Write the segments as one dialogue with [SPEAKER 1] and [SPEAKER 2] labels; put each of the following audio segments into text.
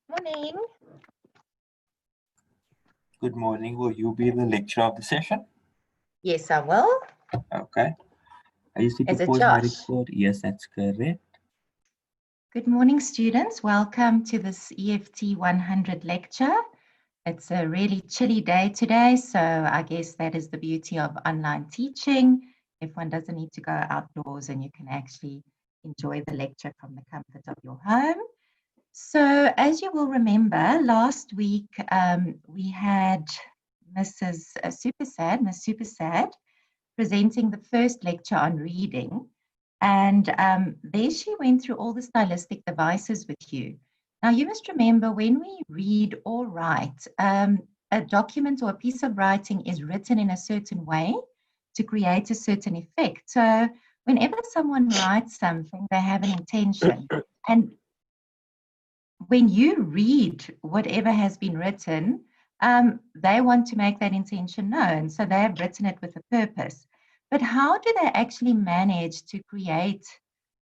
[SPEAKER 1] Morning.
[SPEAKER 2] Good morning. Will you be the lecturer of the session?
[SPEAKER 1] Yes, I will.
[SPEAKER 2] Okay. I used to
[SPEAKER 1] Is it
[SPEAKER 2] pause my
[SPEAKER 1] Josh?
[SPEAKER 2] record. Yes, that's correct.
[SPEAKER 1] Good morning, students. Welcome to this EFT100 lecture. It's a really chilly day today, so I guess that is the beauty of online teaching. If one doesn't need to go outdoors and you can actually enjoy the lecture from the comfort of your home. So as you will remember, last week we had Mrs. Miss Supersad, presenting the first lecture on reading. And there she went through all the stylistic devices with you. Now, you must remember when we read or write, a document or a piece of writing is written in a certain way to create a certain effect. So whenever someone writes something, they have an intention. And when you read whatever has been written, they want to make that intention known. So they have written it with a purpose. But how do they actually manage to create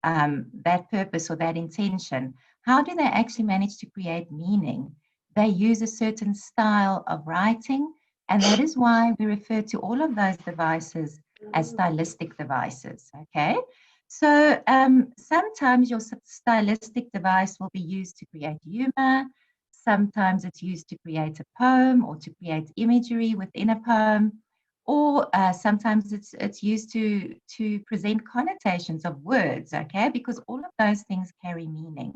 [SPEAKER 1] that purpose or that intention? How do they actually manage to create meaning? They use a certain style of writing, and that is why we refer to all of those devices as stylistic devices, okay? So sometimes your stylistic device will be used to create humor. Sometimes it's used to create a poem or to create imagery within a poem. Or sometimes it's used to present connotations of words, okay? Because all of those things carry meaning.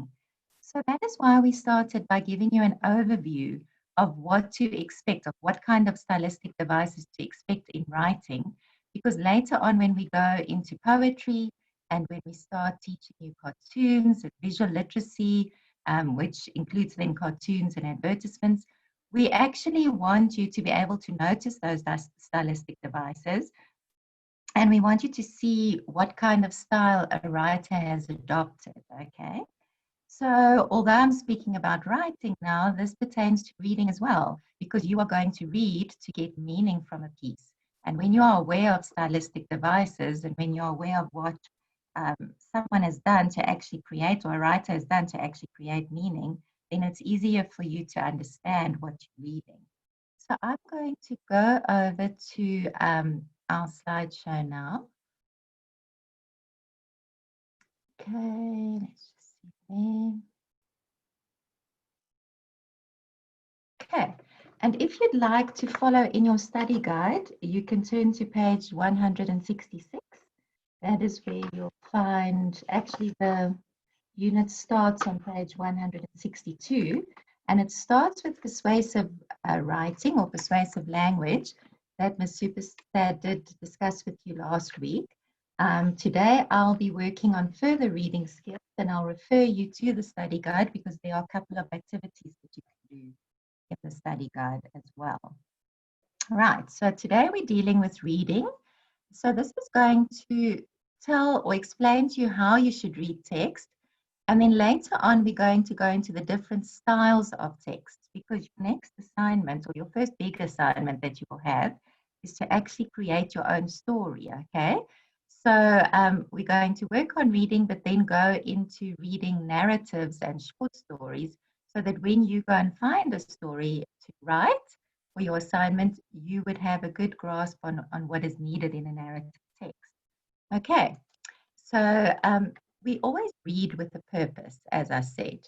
[SPEAKER 1] So that is why we started by giving you an overview of what to expect, of what kind of stylistic devices to expect in writing. Because later on, when we go into poetry and when we start teaching you cartoons and visual literacy, which includes then cartoons and advertisements, we actually want you to be able to notice those stylistic devices, and we want you to see what kind of style a writer has adopted, okay? So although I'm speaking about writing now, this pertains to reading as well, because you are going to read to get meaning from a piece. And when you are aware of stylistic devices and when you're aware of what someone has done to actually create, or a writer has done to actually create meaning, then it's easier for you to understand what you're reading. So I'm going to go over to our slideshow now. Okay, let's just see there. Okay, and if you'd like to follow in your study guide, you can turn to page 166. That is where you'll find, actually the unit starts on page 162, and it starts with persuasive writing or persuasive language that Ms. Superstad did discuss with you last week. Today, I'll be working on further reading skills, and I'll refer you to the study guide because there are a couple of activities that you can do in the study guide as well. Right, so today we're dealing with reading. So this is going to tell or explain to you how you should read text. And then later on, we're going to go into the different styles of text, because your next assignment or your first big assignment that you will have is to actually create your own story, okay? So we're going to work on reading, but then go into reading narratives and short stories, so that when you go and find a story to write for your assignment, you would have a good grasp on what is needed in a narrative text. Okay, so we always read with a purpose, as I said.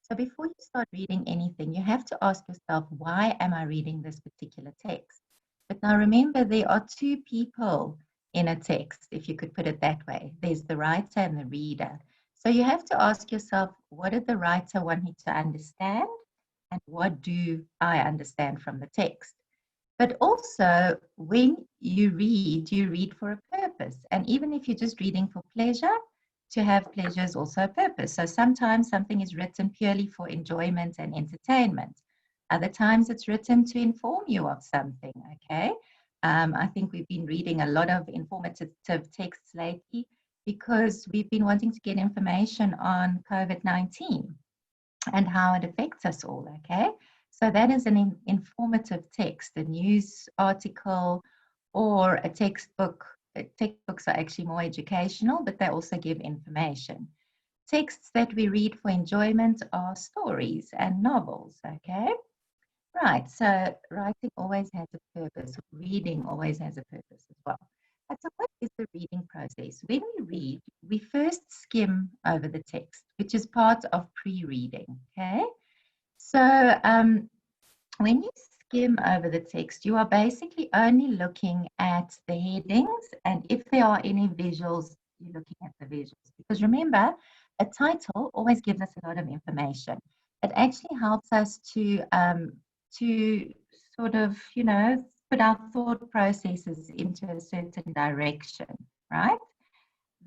[SPEAKER 1] So before you start reading anything, you have to ask yourself, why am I reading this particular text? But now remember, there are two people in a text, if you could put it that way. There's the writer and the reader. So you have to ask yourself, what did the writer want me to understand? And what do I understand from the text? But also, when you read for a purpose. And even if you're just reading for pleasure, to have pleasure is also a purpose. So sometimes something is written purely for enjoyment and entertainment. Other times it's written to inform you of something, okay? I think we've been reading a lot of informative texts lately because we've been wanting to get information on COVID-19 and how it affects us all, okay? So that is an informative text, a news article or a textbook. Textbooks are actually more educational, but they also give information. Texts that we read for enjoyment are stories and novels, okay? Right, so writing always has a purpose. Reading always has a purpose as well. But so what is the reading process? When we read, we first skim over the text, which is part of pre-reading, okay? So when you skim over the text, you are basically only looking at the headings, and if there are any visuals, you're looking at the visuals. Because remember, a title always gives us a lot of information. It actually helps us to sort of, put our thought processes into a certain direction, right?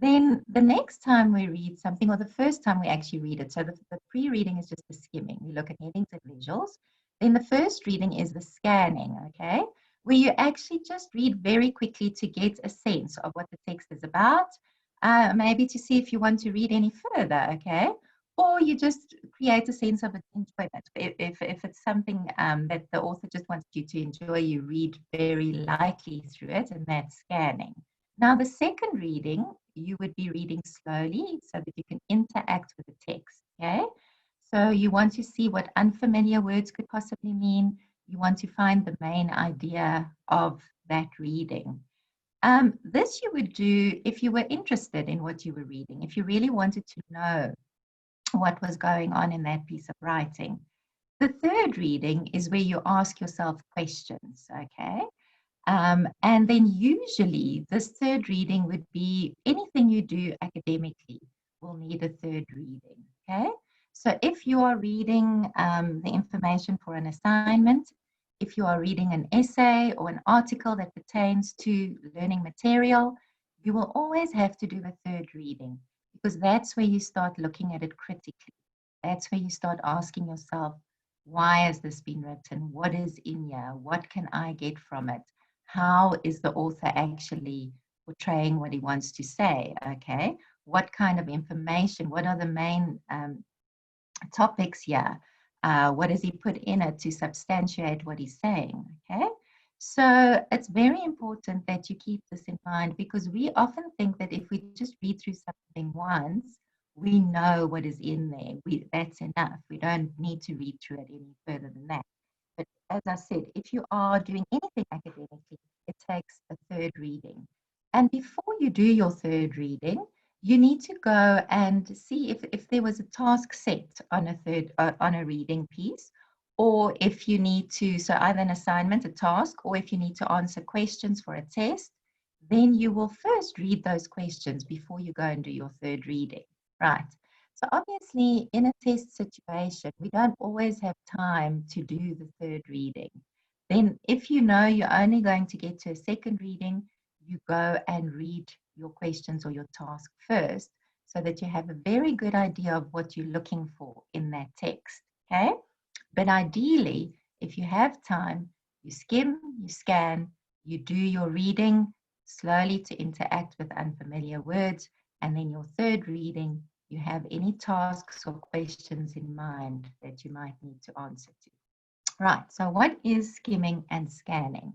[SPEAKER 1] Then the next time we read something, or the first time we actually read it, so the pre-reading is just the skimming. We look at headings and visuals. Then the first reading is the scanning, okay, where you actually just read very quickly to get a sense of what the text is about, maybe to see if you want to read any further, okay, or you just create a sense of enjoyment. If it's something that the author just wants you to enjoy, you read very lightly through it, and that's scanning. Now, the second reading, you would be reading slowly so that you can interact with the text, okay? So you want to see what unfamiliar words could possibly mean. You want to find the main idea of that reading. This you would do if you were interested in what you were reading, if you really wanted to know what was going on in that piece of writing. The third reading is where you ask yourself questions, okay? And then usually this third reading would be anything you do academically will need a third reading, okay? So if you are reading the information for an assignment, if you are reading an essay or an article that pertains to learning material, you will always have to do a third reading because that's where you start looking at it critically. That's where you start asking yourself, why has this been written? What is in here? What can I get from it? How is the author actually portraying what he wants to say? Okay, what kind of information? What are the main topics here? What does he put in it to substantiate what he's saying? Okay, so it's very important that you keep this in mind because we often think that if we just read through something once, we know what is in there. That's enough. We don't need to read through it any further than that. But as I said, if you are doing anything academically, it takes a third reading. And before you do your third reading, you need to go and see if there was a task set on on a reading piece, or if you need to, so either an assignment, a task, or if you need to answer questions for a test, then you will first read those questions before you go and do your third reading, right? So obviously, in a test situation, we don't always have time to do the third reading. Then if you know you're only going to get to a second reading, you go and read your questions or your task first so that you have a very good idea of what you're looking for in that text, okay? But ideally, if you have time, you skim, you scan, you do your reading slowly to interact with unfamiliar words, and then your third reading, you have any tasks or questions in mind that you might need to answer to. Right, so what is skimming and scanning?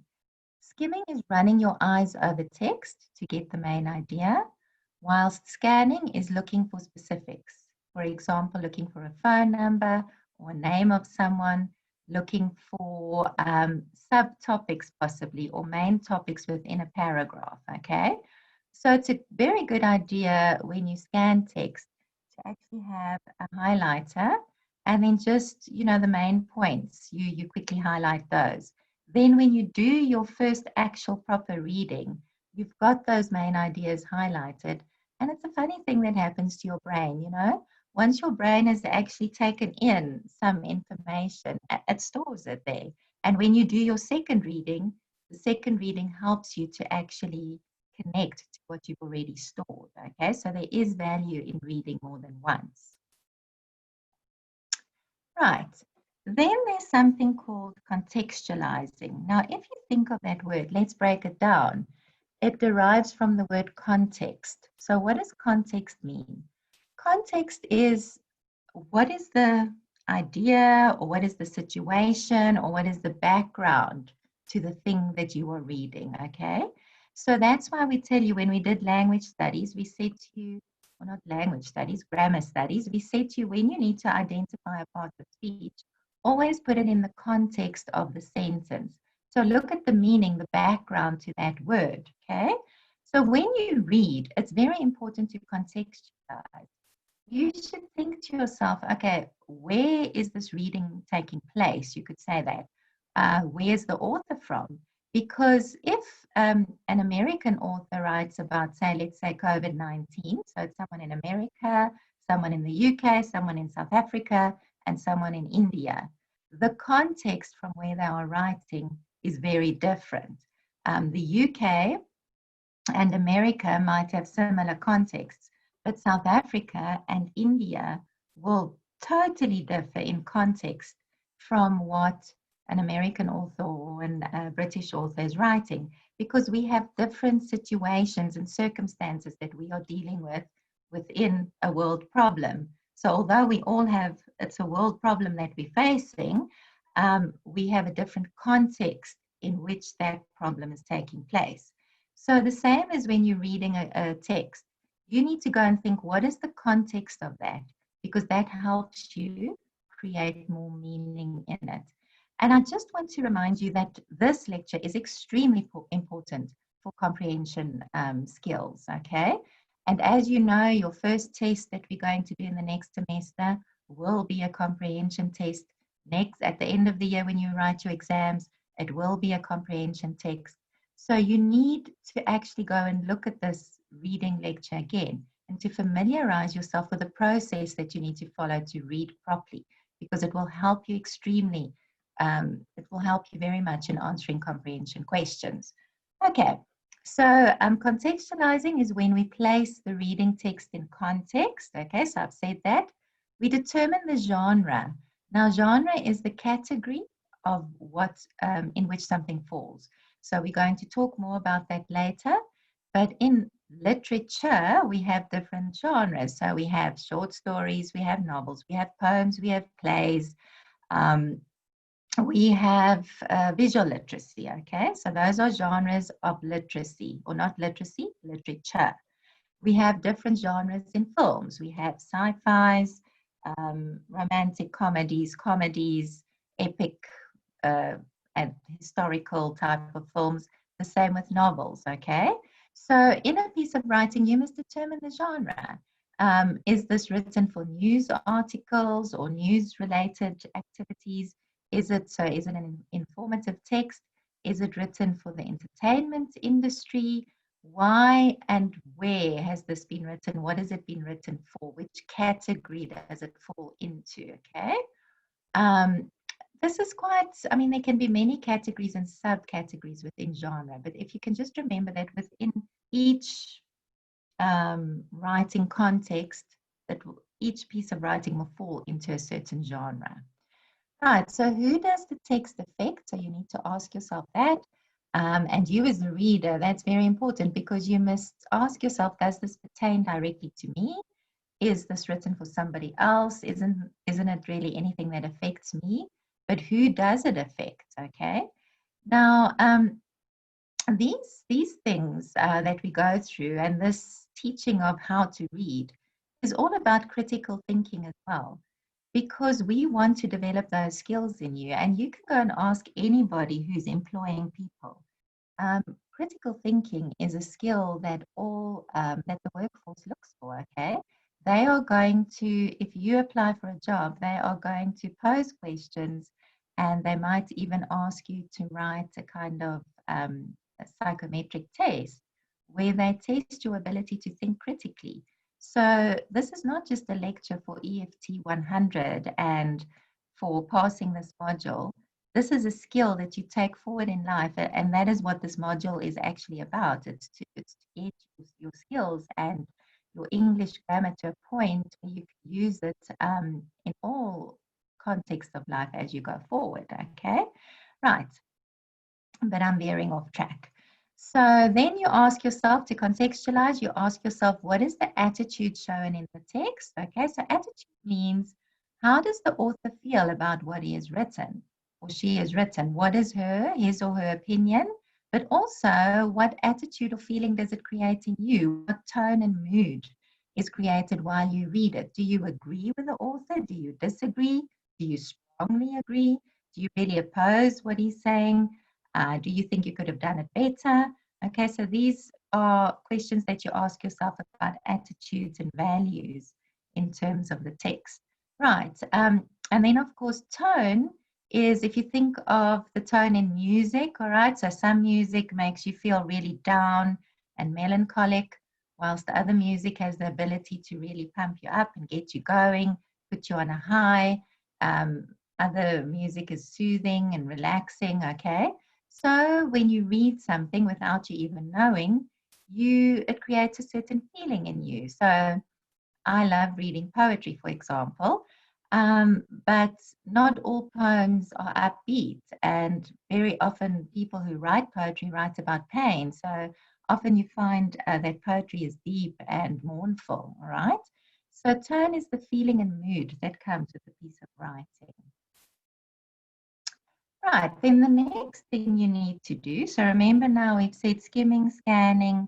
[SPEAKER 1] Skimming is running your eyes over text to get the main idea, whilst scanning is looking for specifics. For example, looking for a phone number or name of someone, looking for subtopics possibly or main topics within a paragraph, okay? So it's a very good idea when you scan text to actually have a highlighter and then just, the main points, you quickly highlight those. Then when you do your first actual proper reading, you've got those main ideas highlighted. And it's a funny thing that happens to your brain. Once your brain has actually taken in some information, it stores it there. And when you do your second reading, the second reading helps you to actually connect to what you've already stored. Okay, so there is value in reading more than once. Right. Then there's something called contextualizing. Now, if you think of that word, let's break it down. It derives from the word context. So what does context mean? Context is what is the idea or what is the situation or what is the background to the thing that you are reading, okay? So that's why we tell you when we did language studies, we said to you, or not language studies, grammar studies, we said to you when you need to identify a part of speech, always put it in the context of the sentence. So look at the meaning, the background to that word, okay? So when you read, it's very important to contextualize. You should think to yourself, okay, where is this reading taking place? You could say that. Where's the author from? Because if an American author writes about, say, let's say COVID-19, so it's someone in America, someone in the UK, someone in South Africa, and someone in India, the context from where they are writing is very different. The UK and America might have similar contexts, but South Africa and India will totally differ in context from what an American author or a British author is writing, because we have different situations and circumstances that we are dealing with within a world problem. So although we all have, it's a world problem that we're facing, we have a different context in which that problem is taking place. So the same as when you're reading a text, you need to go and think, what is the context of that? Because that helps you create more meaning in it. And I just want to remind you that this lecture is extremely important for comprehension skills, okay? And as you know, your first test that we're going to do in the next semester will be a comprehension test. Next, at the end of the year when you write your exams, it will be a comprehension text. So you need to actually go and look at this reading lecture again and to familiarize yourself with the process that you need to follow to read properly, because it will help you extremely. It will help you very much in answering comprehension questions. Okay, so contextualizing is when we place the reading text in context. Okay, so I've said that. We determine the genre. Now, genre is the category of what in which something falls. So we're going to talk more about that later. But in literature, we have different genres. So we have short stories, we have novels, we have poems, we have plays, we have visual literacy, okay? So those are genres of literacy, or not literacy, literature. We have different genres in films. We have sci-fis, romantic comedies, epic and historical type of films, the same with novels, okay? So in a piece of writing, you must determine the genre. Is this written for news articles or news-related activities? Is it an informative text? Is it written for the entertainment industry? Why and where has this been written? What has it been written for? Which category does it fall into, okay? This is quite, I mean, there can be many categories and subcategories within genre, but if you can just remember that within each writing context, that each piece of writing will fall into a certain genre. Right, so who does the text affect? So you need to ask yourself that. And you as a reader, that's very important, because you must ask yourself, does this pertain directly to me? Is this written for somebody else? Isn't it really anything that affects me? But who does it affect, okay? Now, these things that we go through, and this teaching of how to read, is all about critical thinking as well, because we want to develop those skills in you. And you can go and ask anybody who's employing people. Critical thinking is a skill that that the workforce looks for, okay? They are going to, if you apply for a job, they are going to pose questions, and they might even ask you to write a kind of a psychometric test where they test your ability to think critically. So this is not just a lecture for EFT100 and for passing this module. This is a skill that you take forward in life, and that is what this module is actually about. It's to get your skills and your English grammar to a point where you can use it in all contexts of life as you go forward, okay? Right, but I'm veering off track. So then you ask yourself, to contextualize, you ask yourself, what is the attitude shown in the text? Okay, so attitude means, how does the author feel about what he has written or she has written? What is his or her opinion? But also, what attitude or feeling does it create in you? What tone and mood is created while you read it. Do you agree with the author? Do you disagree? Do you strongly agree? Do you really oppose what he's saying? Do you think you could have done it better? Okay, so these are questions that you ask yourself about attitudes and values in terms of the text. Right. And then, of course, tone is if you think of the tone in music, all right? So some music makes you feel really down and melancholic, whilst the other music has the ability to really pump you up and get you going, put you on a high. Other music is soothing and relaxing, okay? So when you read something without you even knowing, it creates a certain feeling in you. So I love reading poetry, for example, but not all poems are upbeat. And very often, people who write poetry write about pain. So often you find that poetry is deep and mournful, all right? So tone is the feeling and mood that comes with a piece of writing. Right, then the next thing you need to do, so remember now we've said skimming, scanning,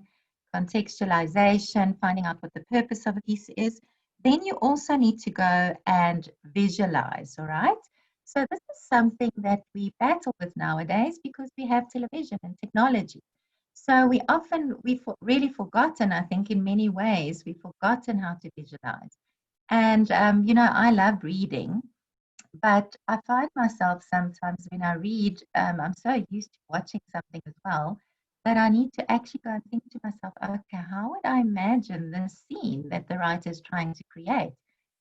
[SPEAKER 1] contextualization, finding out what the purpose of a piece is. Then you also need to go and visualize, all right? So this is something that we battle with nowadays because we have television and technology. So we've really forgotten, I think, in many ways, we've forgotten how to visualize. And, I love reading. But I find myself sometimes when I read, I'm so used to watching something as well that I need to actually go and think to myself, okay, how would I imagine the scene that the writer is trying to create?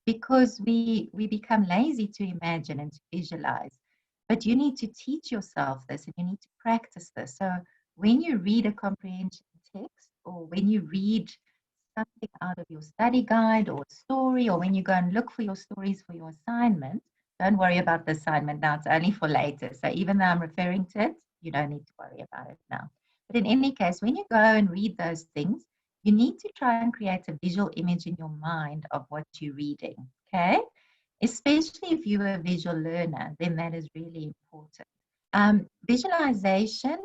[SPEAKER 1] Because we become lazy to imagine and to visualize. But you need to teach yourself this and you need to practice this. So when you read a comprehension text or when you read something out of your study guide or story, or when you go and look for your stories for your assignment, don't worry about the assignment now, it's only for later. So even though I'm referring to it, you don't need to worry about it now. But in any case, when you go and read those things, you need to try and create a visual image in your mind of what you're reading, okay? Especially if you're a visual learner, then that is really important. Visualization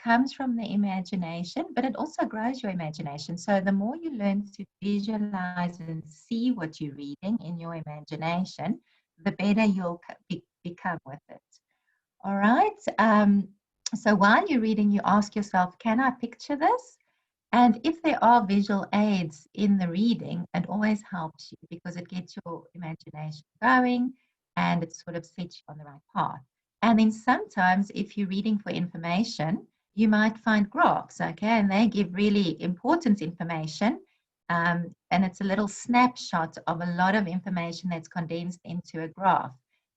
[SPEAKER 1] comes from the imagination, but it also grows your imagination. So the more you learn to visualize and see what you're reading in your imagination, the better you'll become with it. All right. So while you're reading, you ask yourself, can I picture this? And if there are visual aids in the reading, it always helps you because it gets your imagination going and it sort of sets you on the right path. And then sometimes if you're reading for information, you might find graphs, okay, and they give really important information. And it's a little snapshot of a lot of information that's condensed into a graph.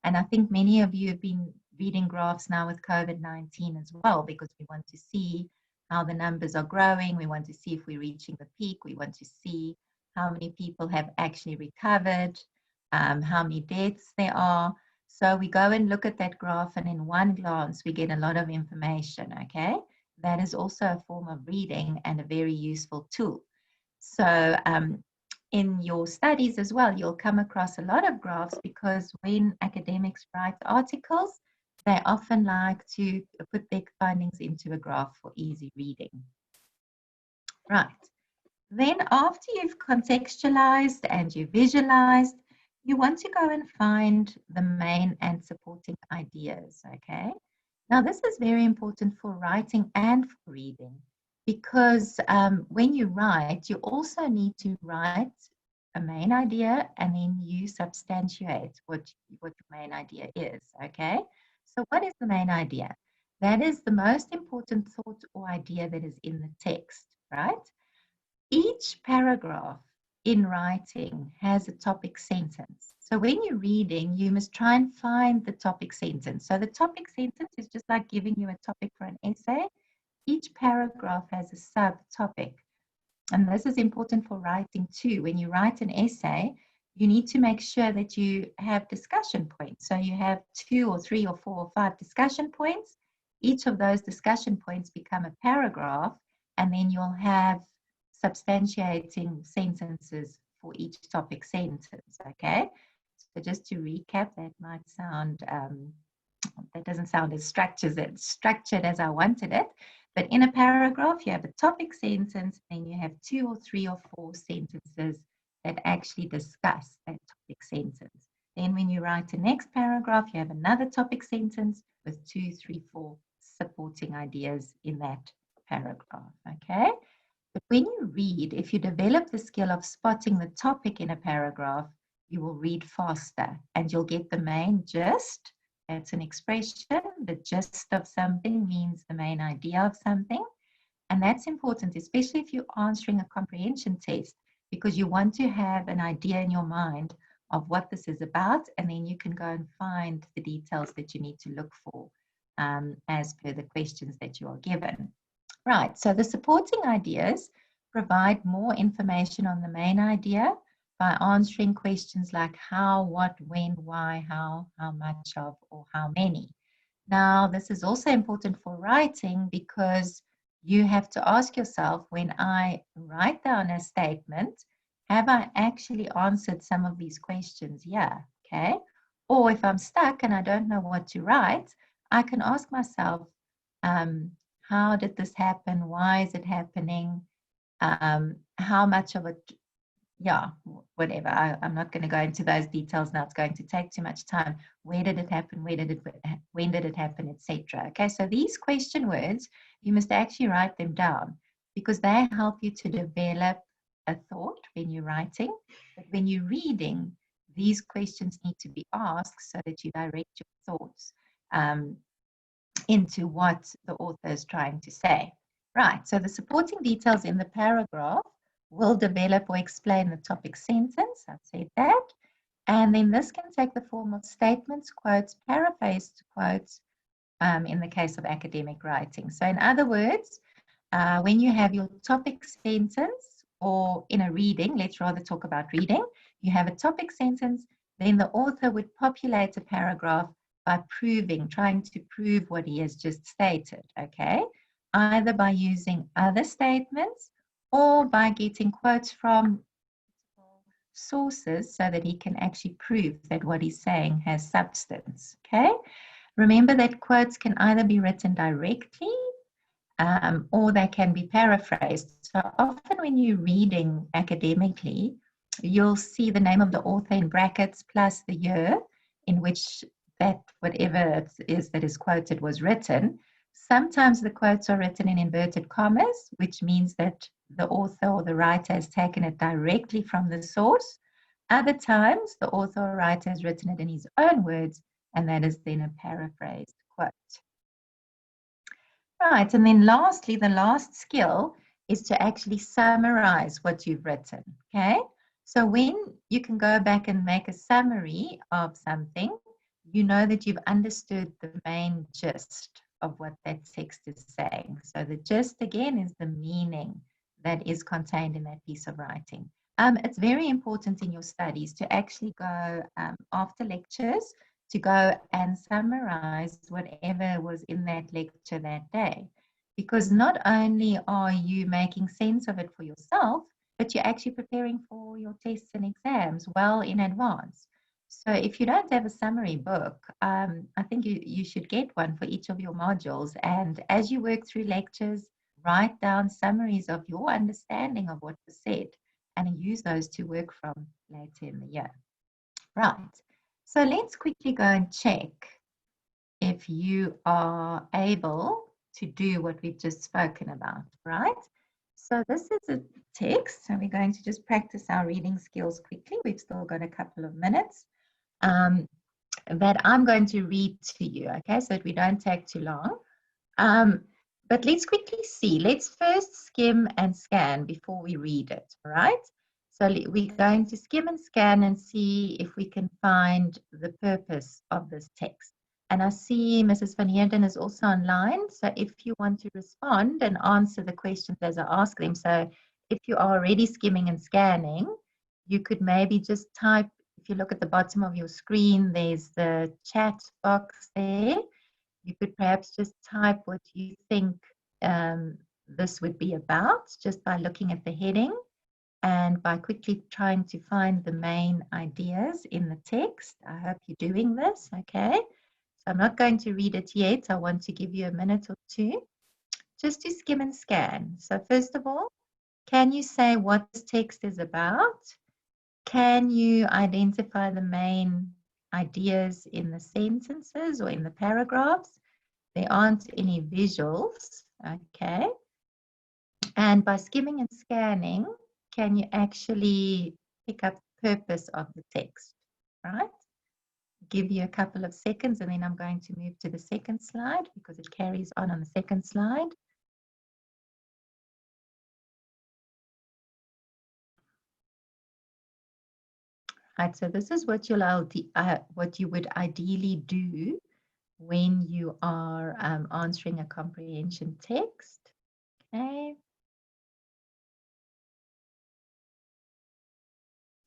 [SPEAKER 1] And I think many of you have been reading graphs now with COVID-19 as well, because we want to see how the numbers are growing. We want to see if we're reaching the peak. We want to see how many people have actually recovered, how many deaths there are. So we go and look at that graph, and in one glance, we get a lot of information, okay? That is also a form of reading and a very useful tool. So in your studies as well, you'll come across a lot of graphs because when academics write articles, they often like to put their findings into a graph for easy reading. Right. Then after you've contextualized and you visualized, you want to go and find the main and supporting ideas, okay? Now, this is very important for writing and for reading because when you write, you also need to write a main idea and then you substantiate what your main idea is, okay? So what is the main idea? That is the most important thought or idea that is in the text, right? Each paragraph in writing has a topic sentence. So when you're reading, you must try and find the topic sentence. So the topic sentence is just like giving you a topic for an essay. Each paragraph has a subtopic. And this is important for writing too. When you write an essay, you need to make sure that you have discussion points. So you have 2 or 3 or 4 or 5 discussion points. Each of those discussion points become a paragraph, and then you'll have substantiating sentences for each topic sentence, okay? So just to recap, that doesn't sound as structured as I wanted it. But in a paragraph, you have a topic sentence, then you have 2 or 3 or 4 sentences that actually discuss that topic sentence. Then when you write the next paragraph, you have another topic sentence with 2, 3, 4 supporting ideas in that paragraph, okay? But when you read, if you develop the skill of spotting the topic in a paragraph, you will read faster and you'll get the main gist. That's an expression. The gist of something means the main idea of something. And that's important, especially if you're answering a comprehension test, because you want to have an idea in your mind of what this is about, and then you can go and find the details that you need to look for as per the questions that you are given. Right, so the supporting ideas provide more information on the main idea by answering questions like how, what, when, why, how much of, or how many. Now, this is also important for writing because you have to ask yourself, when I write down a statement, have I actually answered some of these questions? Yeah, okay. Or if I'm stuck and I don't know what to write, I can ask myself, how did this happen? Why is it happening? How much of it, yeah, whatever. I'm not going to go into those details now. It's going to take too much time. Where did it happen? When did it happen, etc. Okay, so these question words, you must actually write them down because they help you to develop a thought when you're writing. But when you're reading, these questions need to be asked so that you direct your thoughts into what the author is trying to say. Right, so the supporting details in the paragraph will develop or explain the topic sentence. I've said that. And then this can take the form of statements, quotes, paraphrased quotes in the case of academic writing. So in other words, when you have your topic sentence or in a reading, let's rather talk about reading, you have a topic sentence, then the author would populate a paragraph by trying to prove what he has just stated, okay? Either by using other statements or by getting quotes from sources so that he can actually prove that what he's saying has substance, okay? Remember that quotes can either be written directly or they can be paraphrased. So often when you're reading academically, you'll see the name of the author in brackets plus the year in which that whatever it is that is quoted was written. Sometimes the quotes are written in inverted commas, which means that the author or the writer has taken it directly from the source. Other times, the author or writer has written it in his own words, and that is then a paraphrased quote. Right, and then lastly, the last skill is to actually summarize what you've written, okay? So when you can go back and make a summary of something, you know that you've understood the main gist of what that text is saying. So the gist, again, is the meaning that is contained in that piece of writing. It's very important in your studies to actually go after lectures to go and summarize whatever was in that lecture that day. Because not only are you making sense of it for yourself, but you're actually preparing for your tests and exams well in advance. So if you don't have a summary book, I think you should get one for each of your modules. And as you work through lectures, write down summaries of your understanding of what was said and use those to work from later in the year. Right. So let's quickly go and check if you are able to do what we've just spoken about, right? So this is a text. So we're going to just practice our reading skills quickly. We've still got a couple of minutes that I'm going to read to you, okay? So that we don't take too long. But let's quickly see. Let's first skim and scan before we read it, all right? So we're going to skim and scan and see if we can find the purpose of this text. And I see Mrs. Van Heerden is also online. So if you want to respond and answer the questions as I ask them. So if you are already skimming and scanning, you could maybe just type, if you look at the bottom of your screen, there's the chat box there. You could perhaps just type what you think this would be about just by looking at the heading and by quickly trying to find the main ideas in the text. I hope you're doing this, okay? So I'm not going to read it yet. I want to give you a minute or two just to skim and scan. So first of all, can you say what this text is about? Can you identify the main ideas in the sentences or in the paragraphs? There aren't any visuals, okay? And by skimming and scanning, can you actually pick up the purpose of the text, right? Give you a couple of seconds and then I'm going to move to the second slide because it carries on the second slide. Right, so this is what you would ideally do when you are answering a comprehension text. Okay.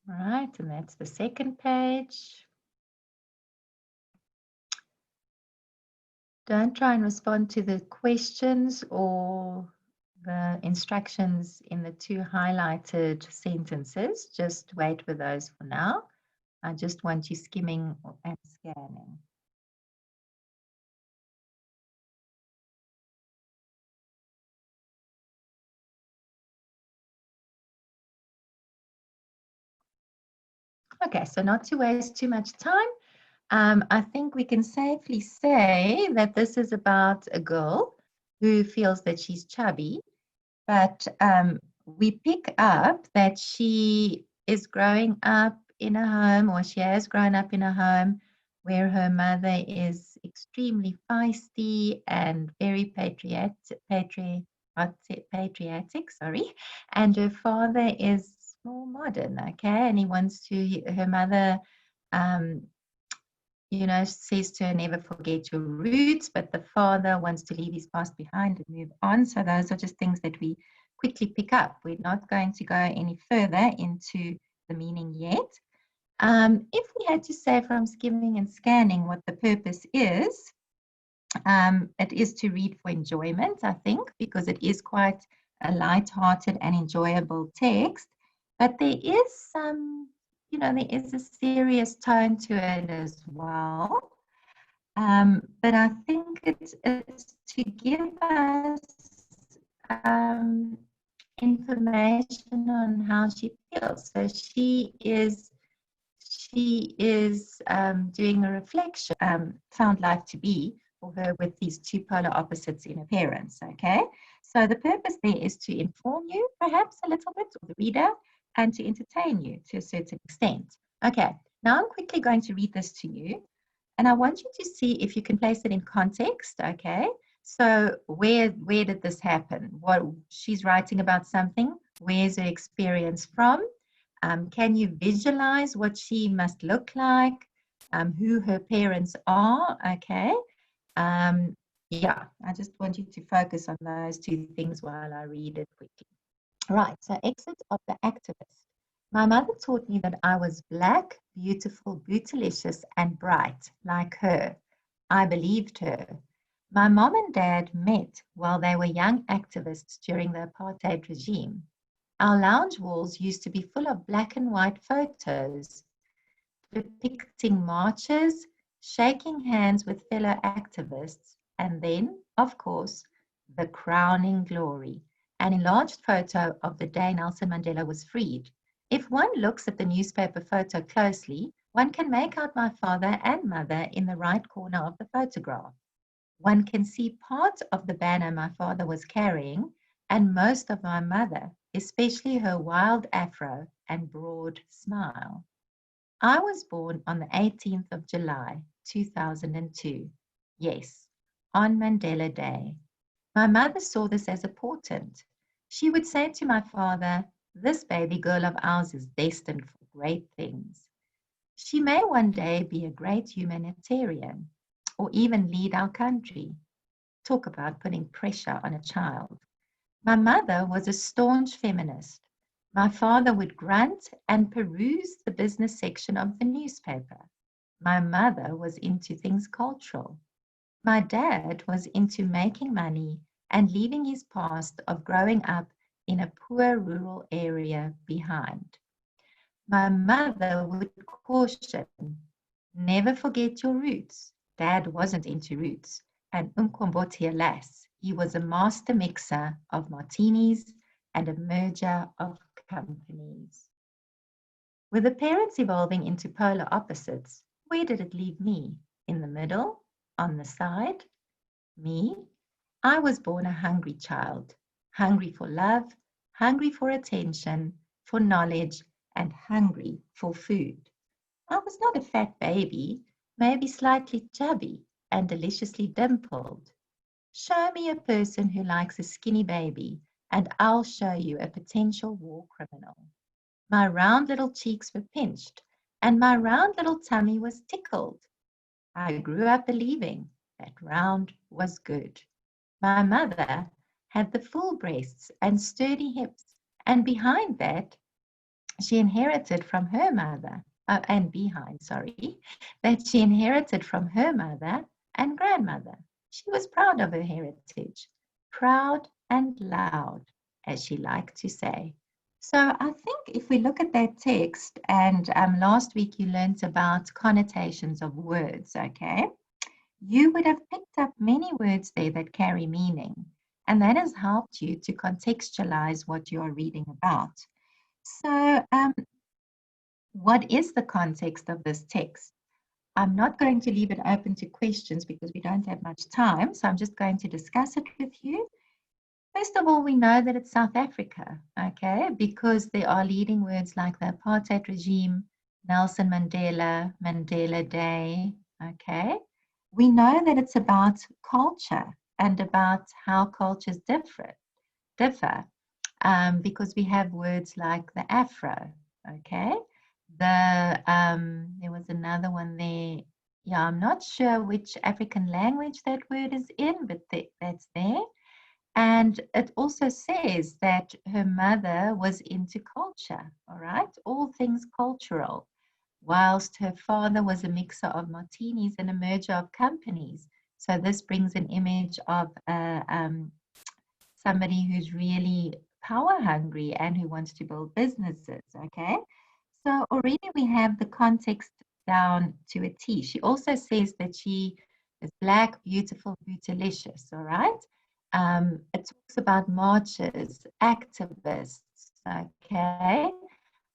[SPEAKER 1] Right, and that's the second page. Don't try and respond to the questions or the instructions in the two highlighted sentences. Just wait with those for now. I just want you skimming and scanning. Okay, so not to waste too much time, I think we can safely say that this is about a girl who feels that she's chubby, but we pick up that she is growing up in a home, or she has grown up in a home where her mother is extremely feisty and very patriotic, sorry, and her father is more modern, okay, and he wants to, her mother, says to her, never forget your roots, but the father wants to leave his past behind and move on. So those are just things that we quickly pick up. We're not going to go any further into the meaning yet. If we had to say from skimming and scanning what the purpose is, it is to read for enjoyment, I think, because it is quite a light-hearted and enjoyable text. But there is some, there is a serious tone to it as well. But I think it's to give us information on how she feels. So she is doing a reflection, found life to be for her with these two polar opposites in her parents, okay? So the purpose there is to inform you, perhaps a little bit, or the reader, and to entertain you to a certain extent. Okay, now I'm quickly going to read this to you, and I want you to see if you can place it in context, okay? So where did this happen? What, she's writing about something. Where's her experience from? Can you visualize what she must look like? Who her parents are? Okay. Yeah, I just want you to focus on those two things while I read it quickly. Right, so exit of the activist. My mother taught me that I was black, beautiful, bootylicious, and bright, like her. I believed her. My mom and dad met while they were young activists during the apartheid regime. Our lounge walls used to be full of black and white photos depicting marches, shaking hands with fellow activists, and then, of course, the crowning glory, an enlarged photo of the day Nelson Mandela was freed. If one looks at the newspaper photo closely, one can make out my father and mother in the right corner of the photograph. One can see part of the banner my father was carrying and most of my mother, especially her wild afro and broad smile. I was born on the 18th of July, 2002. Yes, on Mandela Day. My mother saw this as a portent. She would say to my father, "This baby girl of ours is destined for great things. She may one day be a great humanitarian or even lead our country." Talk about putting pressure on a child. My mother was a staunch feminist. My father would grunt and peruse the business section of the newspaper. My mother was into things cultural. My dad was into making money and leaving his past of growing up in a poor rural area behind. My mother would caution, "Never forget your roots." Dad wasn't into roots. And Umqombothi, alas, he was a master mixer of martinis and a merger of companies. With the parents evolving into polar opposites, where did it leave me? In the middle? On the side? Me? I was born a hungry child, hungry for love, hungry for attention, for knowledge, and hungry for food. I was not a fat baby, maybe slightly chubby and deliciously dimpled. Show me a person who likes a skinny baby, and I'll show you a potential war criminal. My round little cheeks were pinched, and my round little tummy was tickled. I grew up believing that round was good. My mother had the full breasts and sturdy hips, and behind that, she inherited from her mother, and behind, sorry, that she inherited from her mother and grandmother. She was proud of her heritage, proud and loud, as she liked to say. So I think if we look at that text, and last week you learned about connotations of words, okay? You would have picked up many words there that carry meaning, and that has helped you to contextualize what you are reading about. So, what is the context of this text? I'm not going to leave it open to questions because we don't have much time, so I'm just going to discuss it with you. First of all, we know that it's South Africa, okay, because there are leading words like the apartheid regime, Nelson Mandela, Mandela Day, okay. We know that it's about culture and about how cultures differ, because we have words like the Afro, okay. There was another one there. Yeah, I'm not sure which African language that word is in, but that's there. And it also says that her mother was into culture, all right, all things cultural, whilst her father was a mixer of martinis and a merger of companies. So this brings an image of somebody who's really power hungry and who wants to build businesses, okay? So already we have the context down to a T. She also says that she is black, beautiful, bootylicious, all right? It talks about marchers, activists, okay?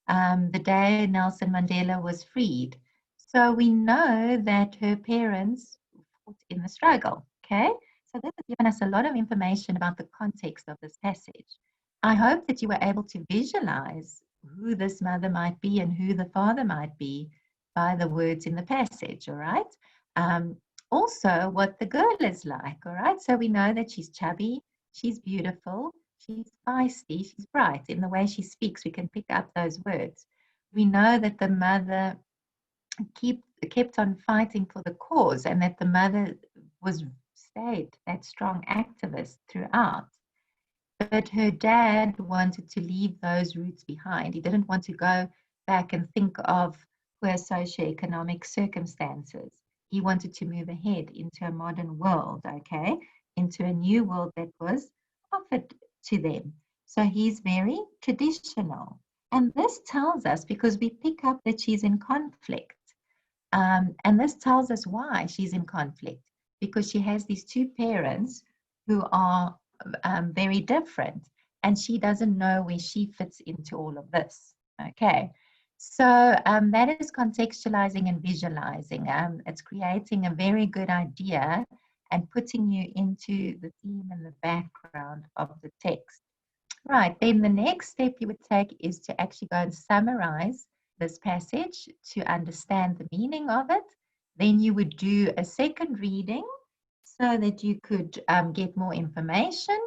[SPEAKER 1] The day Nelson Mandela was freed. So we know that her parents fought in the struggle, okay? So this has given us a lot of information about the context of this passage. I hope that you were able to visualize who this mother might be and who the father might be by the words in the passage, all right? Also, what the girl is like, all right? So we know that she's chubby, she's beautiful, she's feisty, she's bright. In the way she speaks, we can pick up those words. We know that the mother kept on fighting for the cause and that the mother stayed that strong activist throughout. But her dad wanted to leave those roots behind. He didn't want to go back and think of poor socioeconomic circumstances. He wanted to move ahead into a modern world, okay, into a new world that was offered to them. So he's very traditional. And this tells us, because we pick up that she's in conflict, and this tells us why she's in conflict, because she has these two parents who are very different, and she doesn't know where she fits into all of this. Okay, so that is contextualizing and visualizing. It's creating a very good idea and putting you into the theme and the background of the text. Right, then the next step you would take is to actually go and summarize this passage to understand the meaning of it. Then you would do a second reading so that you could get more information,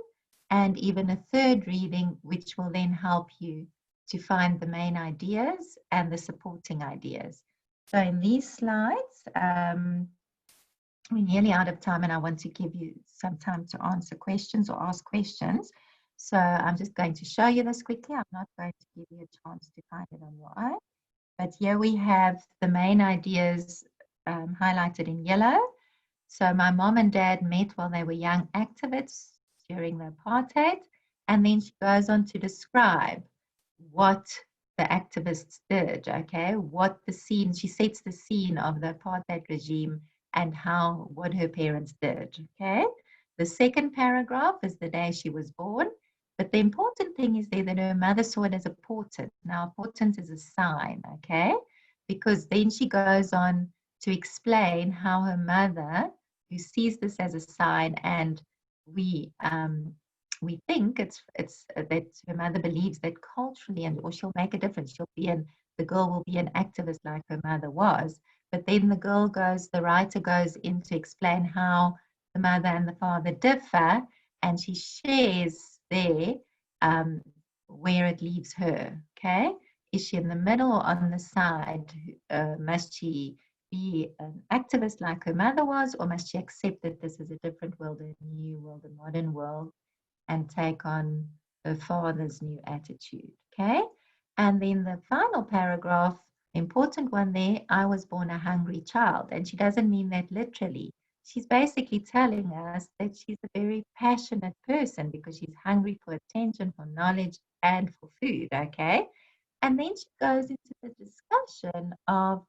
[SPEAKER 1] and even a third reading, which will then help you to find the main ideas and the supporting ideas. So in these slides, we're nearly out of time and I want to give you some time to answer questions or ask questions. So I'm just going to show you this quickly. I'm not going to give you a chance to find it on your own. But here we have the main ideas highlighted in yellow. So my mom and dad met while they were young activists during the apartheid. And then she goes on to describe what the activists did, okay? What the scene, she sets the scene of the apartheid regime and what her parents did, okay? The second paragraph is the day she was born. But the important thing is there that her mother saw it as a portent. Now, a portent is a sign, okay? Because then she goes on to explain how her mother, who sees this as a sign, and we think it's that her mother believes that culturally, and or she'll make a difference. The girl will be an activist like her mother was. But then the writer goes in to explain how the mother and the father differ, and she shares there where it leaves her. Okay, is she in the middle or on the side? Must she be an activist like her mother was, or must she accept that this is a different world, a new world, a modern world, and take on her father's new attitude? Okay, and then the final paragraph, important one there, I was born a hungry child, and she doesn't mean that literally. She's basically telling us that she's a very passionate person because she's hungry for attention, for knowledge, and for food, okay? And then she goes into the discussion of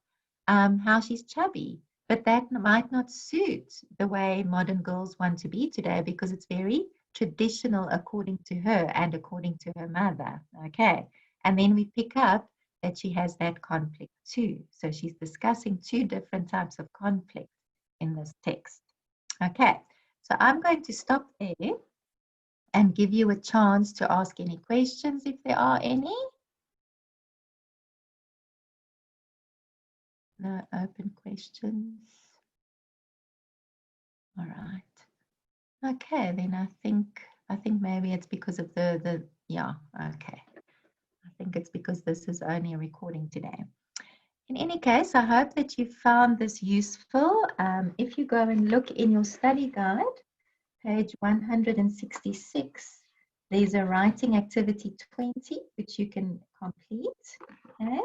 [SPEAKER 1] how she's chubby, but that might not suit the way modern girls want to be today because it's very traditional according to her and according to her mother, okay? And then we pick up that she has that conflict too. So she's discussing two different types of conflict in this text. Okay, so I'm going to stop there and give you a chance to ask any questions if there are any. No open questions. All right. Okay, then I think maybe it's because of yeah, okay. I think it's because this is only a recording today. In any case, I hope that you found this useful. If you go and look in your study guide, page 166, there's a writing activity 20, which you can complete. Okay.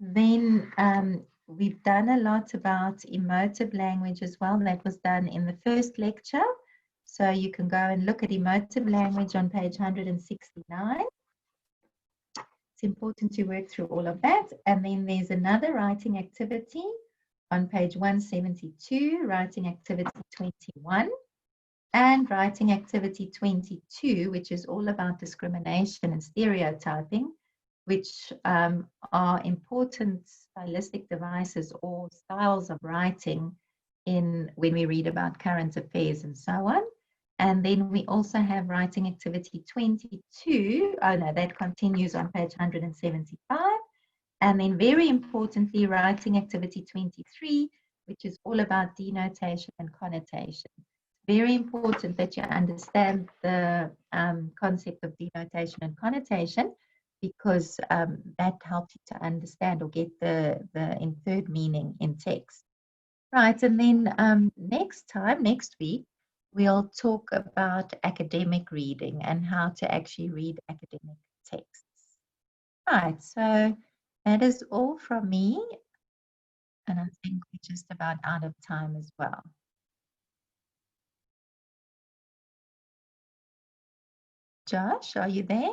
[SPEAKER 1] Then we've done a lot about emotive language as well. That was done in the first lecture. So you can go and look at emotive language on page 169. It's important to work through all of that. And then there's another writing activity on page 172, writing activity 21, and writing activity 22, which is all about discrimination and stereotyping, which are important stylistic devices or styles of writing when we read about current affairs and so on. And then we also have writing activity 22. Oh no, that continues on page 175. And then very importantly, writing activity 23, which is all about denotation and connotation. Very important that you understand the concept of denotation and connotation, because that helps you to understand or get the inferred meaning in text. Right, and then next week, we'll talk about academic reading and how to actually read academic texts. Right, so that is all from me, and I think we're just about out of time as well. Josh, are you there?